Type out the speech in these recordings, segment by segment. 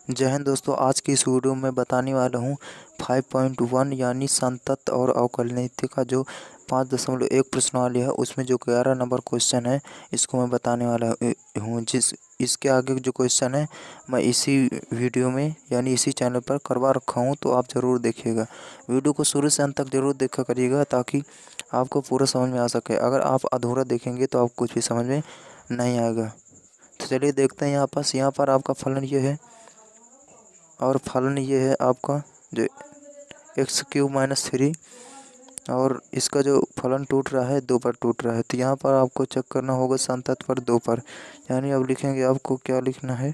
जय हिंद दोस्तों, आज की इस वीडियो में बताने वाला हूँ 5.1 यानी संतत और अवकलनित का जो 5.1 प्रश्नावली है उसमें जो 11 नंबर क्वेश्चन है इसको मैं बताने वाला हूँ। इसके आगे जो क्वेश्चन है मैं इसी वीडियो में यानी इसी चैनल पर करवा रखा हूँ, तो आप ज़रूर देखिएगा। वीडियो को शुरू से अंत तक ज़रूर देखा करिएगा ताकि आपको पूरा समझ में आ सके। अगर आप अधूरा देखेंगे तो आप कुछ भी समझ में नहीं आएगा। तो चलिए देखते हैं। यहाँ पर आपका फलन ये है और फलन ये है आपका जो x³ - 3 और इसका जो फलन टूट रहा है 2 पर टूट रहा है। तो यहाँ पर आपको चेक करना होगा संतत पर 2 पर, यानी अब लिखेंगे आपको क्या लिखना है,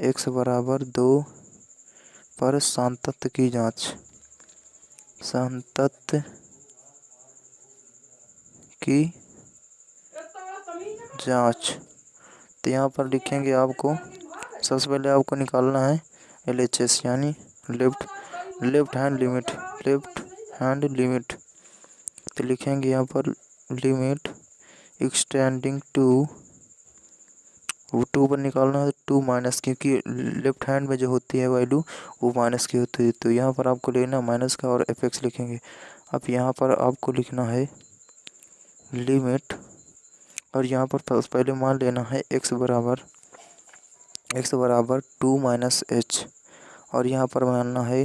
x बराबर 2 पर संतत की जांच, संतत की जांच। तो यहाँ पर लिखेंगे आपको सबसे पहले आपको निकालना है LHS यानी लेफ्ट हैंड लिमिट। तो लिखेंगे यहाँ पर लिमिट एक्सटेंडिंग टू 2 पर निकालना है 2 माइनस, क्योंकि लेफ्ट हैंड में जो होती है वैल्यू वो माइनस की होती है। तो यहाँ पर आपको लेना माइनस का और fx लिखेंगे। अब यहाँ पर आपको लिखना है लिमिट और यहाँ पर पहले मान लेना है x बराबर 2 माइनस h और यहाँ पर मानना है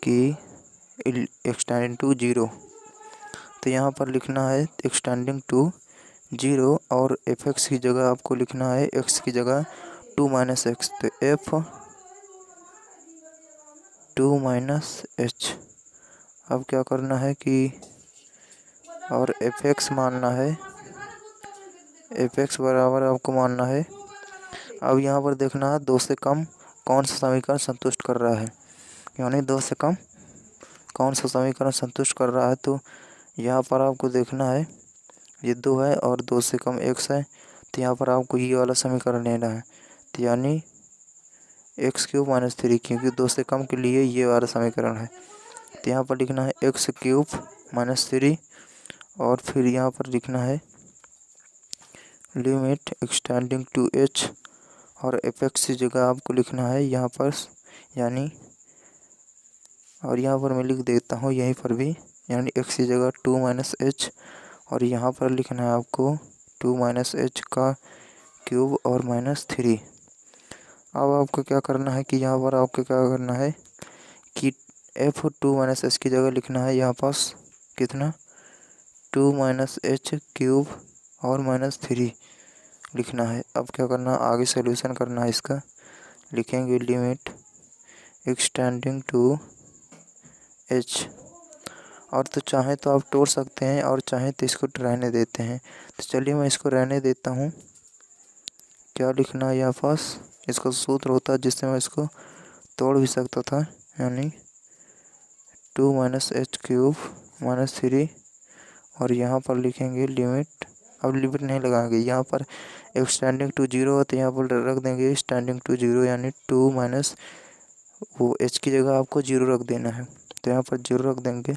कि एक्सटेंडिंग टू 0। तो यहाँ पर लिखना है एक्सटेंडिंग टू 0 और fx की जगह आपको लिखना है x की जगह 2 माइनस x। तो f 2 माइनस h। अब क्या करना है कि और fx मानना है, fx बराबर आपको मानना है। अब यहाँ पर देखना है 2 से कम कौन सा समीकरण संतुष्ट कर रहा है, यानी 2 से कम कौन सा समीकरण संतुष्ट कर रहा है। तो यहाँ पर आपको देखना है ये 2 है और 2 से कम x है। तो यहाँ पर आपको ये वाला समीकरण लेना है, तो यानी x³ - 3, क्योंकि 2 से कम के लिए ये वाला समीकरण है। तो यहाँ पर लिखना है x³ - 3 और फिर यहाँ पर लिखना है लिमिट एक्सटेंडिंग टू h और fx की जगह आपको लिखना है यहाँ पर यानी, और यहाँ पर मैं लिख देता हूँ यहीं पर भी, यानी x की जगह 2 माइनस h और यहाँ पर लिखना है आपको 2 माइनस h का क्यूब और -3। अब आपको क्या करना है कि यहाँ पर आपको क्या करना है कि f2 माइनस h की जगह लिखना है यहाँ पास कितना 2 माइनस h क्यूब और -3 लिखना है। अब क्या करना है, आगे सॉल्यूशन करना है इसका। लिखेंगे लिमिट एक्सटेंडिंग टू h, और तो चाहे तो आप तोड़ सकते हैं और चाहे तो इसको रहने देते हैं। तो चलिए मैं इसको रहने देता हूँ। क्या लिखना है यहाँ पास, इसका सूत्र होता है जिससे मैं इसको तोड़ भी सकता था, यानी 2 माइनस h क्यूब -3 और यहाँ पर लिखेंगे लिमिट। अब लिमिट नहीं लगाएंगे, यहाँ पर एक्सटेंडिंग टू 0 है तो यहाँ पर रख देंगे एक्सटेंडिंग टू 0 यानी 2 माइनस वो h की जगह आपको 0 रख देना है। तो यहाँ पर 0 रख देंगे,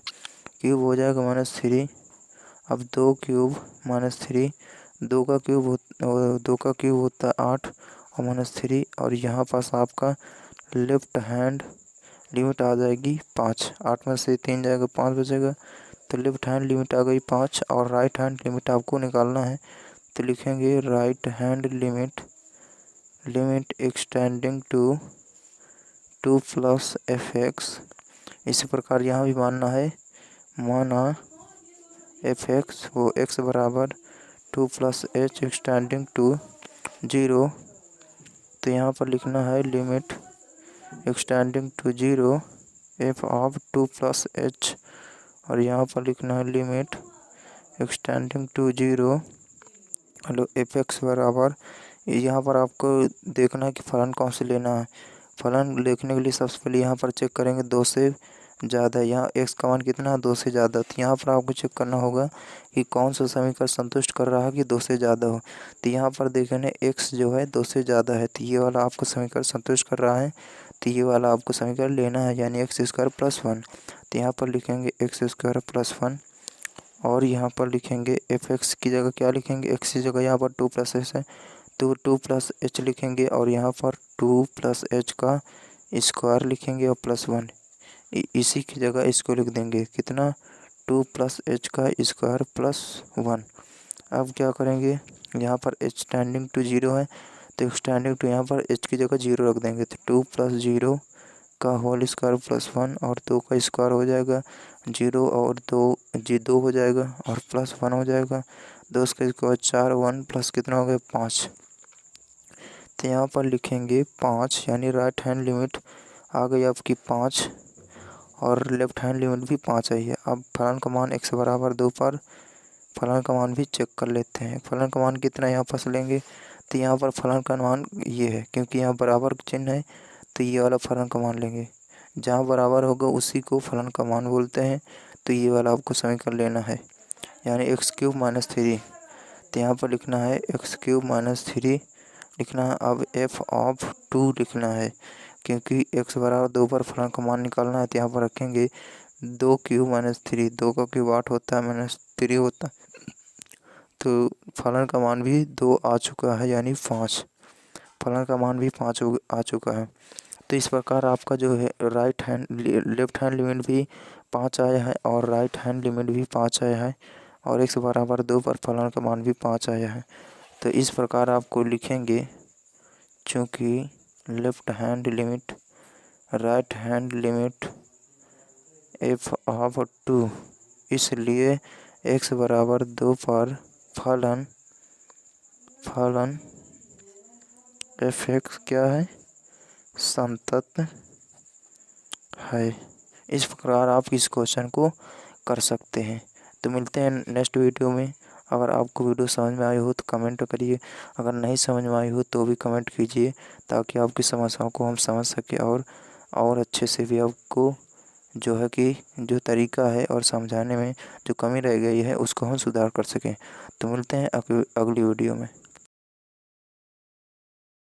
क्यूब हो जाएगा -3। अब 2 क्यूब -3, 2 का क्यूब होता है 8 और -3, और यहाँ पास आपका लेफ्ट हैंड लिमिट आ जाएगी 5। 8 में से 3 जाएगा 5 बचेगा, तो लेफ्ट हैंड लिमिट आ गई 5 और राइट हैंड लिमिट आपको निकालना है। तो लिखेंगे right hand limit x tending to 2 plus fx। इसी प्रकार यहाँ भी मानना fx वो x बराबर 2 प्लस h एक्सटेंडिंग टू 0। तो यहाँ पर लिखना है limit x tending to 0 f of 2 plus h और यहाँ पर लिखना है लिमिट एक्सटेंडिंग टू 0 हेलो fx बराबर, यहाँ पर आपको देखना है कि फलन कौन से लेना है। फलन देखने के लिए सबसे पहले यहाँ पर चेक करेंगे 2 से ज़्यादा, यहाँ x का मान कितना है 2 से ज़्यादा। तो यहाँ पर आपको चेक करना होगा कि कौन सा समीकरण संतुष्ट कर रहा है कि 2 से ज़्यादा हो। तो यहाँ पर देखने x जो है 2 से ज़्यादा है, तो ये वाला आपको समीकरण संतुष्ट कर रहा है। तो ये वाला आपको समीकरण लेना है, यानी x² + 1। तो यहाँ पर लिखेंगे x² + 1 और यहाँ पर लिखेंगे fx की जगह क्या लिखेंगे, x की जगह यहाँ पर 2 + s है तो 2+h लिखेंगे और यहाँ पर 2+h का स्क्वायर लिखेंगे और +1, इसी की जगह इसको लिख देंगे कितना, 2+h का स्क्वायर +1। अब क्या करेंगे, यहाँ पर h टेंडिंग टू 0 है तो स्टैंडिंग टू यहाँ पर h की जगह 0 रख देंगे, तो 2+0 का होल स्क्वायर +1 और 2 का स्क्वायर हो जाएगा 0 और 2 हो जाएगा और +1 हो जाएगा, 2 का स्क्वायर 4, 1 प्लस कितना हो गया 5। तो यहाँ पर लिखेंगे 5, यानी राइट हैंड लिमिट आ गई आपकी 5 और लेफ्ट हैंड लिमिट भी 5 आई है। अब फलन का मान x बराबर 2 पर फलन का मान भी चेक कर लेते हैं। फलन का मान कितना यहाँ पर लेंगे, तो यहाँ पर फलन का मान ये है, क्योंकि यहाँ बराबर चिन्ह है तो ये वाला फलन का मान लेंगे। जहाँ बराबर होगा उसी को फलन का मान बोलते हैं, तो ये वाला आपको समीकरण लेना है, यानी x³ - 3। तो यहाँ पर लिखना है x³ - 3 लिखना है। अब f(2) लिखना है, क्योंकि x बराबर 2 पर फलन का मान निकालना है, तो यहाँ पर रखेंगे 2³ - 3, 2 का क्यूब 8 होता है -3 होता है, तो फलन का मान भी 2 आ चुका है, यानी 5। फलन का मान भी 5 आ चुका है। तो इस प्रकार आपका जो है लेफ्ट हैंड लिमिट भी 5 आया है और राइट हैंड लिमिट भी 5 आया है और x बराबर 2 पर फलन का मान भी 5 आया है। तो इस प्रकार आपको लिखेंगे, चूँकि left hand limit right hand limit f(2), इसलिए x बराबर 2 पर फलन f(x) क्या है, संतत है। इस प्रकार आप इस क्वेश्चन को कर सकते हैं। तो मिलते हैं नेक्स्ट वीडियो में। अगर आपको वीडियो समझ में आई हो तो कमेंट करिए, अगर नहीं समझ में आई हो तो भी कमेंट कीजिए, ताकि आपकी समस्याओं को हम समझ सकें और अच्छे से भी आपको जो है कि जो तरीका है और समझाने में जो कमी रह गई है उसको हम सुधार कर सकें। तो मिलते हैं अगली वीडियो में।